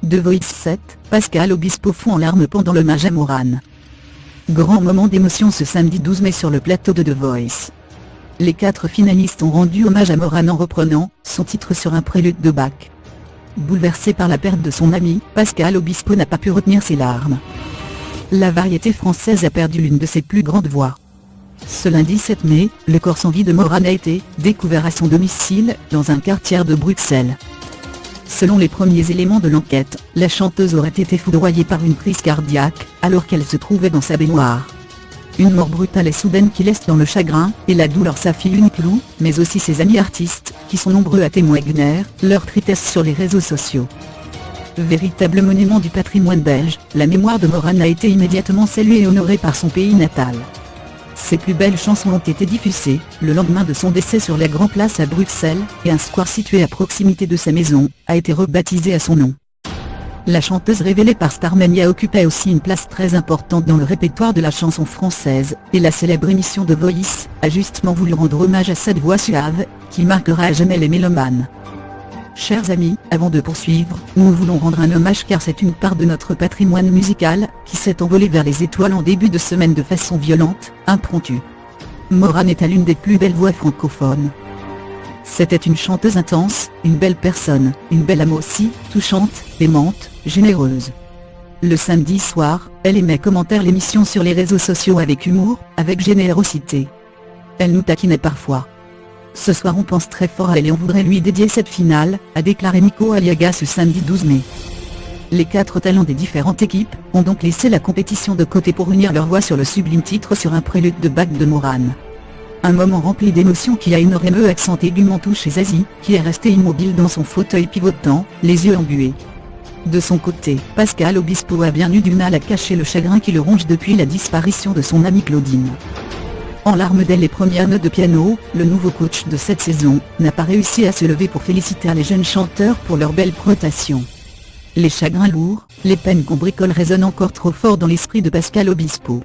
The Voice 7, Pascal Obispo fond en larmes pendant l'hommage à Morane. Grand moment d'émotion ce samedi 12 mai sur le plateau de The Voice. Les 4 finalistes ont rendu hommage à Morane en reprenant son titre sur un prélude de Bach. Bouleversé par la perte de son ami, Pascal Obispo n'a pas pu retenir ses larmes. La variété française a perdu l'une de ses plus grandes voix. Ce lundi 7 mai, le corps sans vie de Morane a été découvert à son domicile, dans un quartier de Bruxelles. Selon les premiers éléments de l'enquête, la chanteuse aurait été foudroyée par une crise cardiaque, alors qu'elle se trouvait dans sa baignoire. Une mort brutale et soudaine qui laisse dans le chagrin et la douleur sa fille unique Lou, mais aussi ses amis artistes, qui sont nombreux à témoigner leur tristesse sur les réseaux sociaux. Véritable monument du patrimoine belge, la mémoire de Morane a été immédiatement saluée et honorée par son pays natal. Ses plus belles chansons ont été diffusées, le lendemain de son décès sur la Grand Place à Bruxelles, et un square situé à proximité de sa maison, a été rebaptisé à son nom. La chanteuse révélée par Starmania occupait aussi une place très importante dans le répertoire de la chanson française, et la célèbre émission The Voice a justement voulu rendre hommage à cette voix suave, qui marquera à jamais les mélomanes. Chers amis, avant de poursuivre, nous voulons rendre un hommage car c'est une part de notre patrimoine musical, qui s'est envolé vers les étoiles en début de semaine de façon violente, impromptue. Morane est à l'une des plus belles voix francophones. C'était une chanteuse intense, une belle personne, une belle âme aussi, touchante, aimante, généreuse. Le samedi soir, elle aimait commenter l'émission sur les réseaux sociaux avec humour, avec générosité. Elle nous taquinait parfois. Ce soir on pense très fort à elle et on voudrait lui dédier cette finale, a déclaré Nico Aliaga ce samedi 12 mai. Les 4 talents des différentes équipes ont donc laissé la compétition de côté pour unir leur voix sur le sublime titre sur un prélude de Bach de Morane. Un moment rempli d'émotions qui a énormément accent aiguement touché Zazie, qui est resté immobile dans son fauteuil pivotant, les yeux embués. De son côté, Pascal Obispo a bien eu du mal à cacher le chagrin qui le ronge depuis la disparition de son amie Claudine. En larmes dès les premières notes de piano, le nouveau coach de cette saison n'a pas réussi à se lever pour féliciter les jeunes chanteurs pour leur belle prestation. Les chagrins lourds, les peines qu'on bricole résonnent encore trop fort dans l'esprit de Pascal Obispo.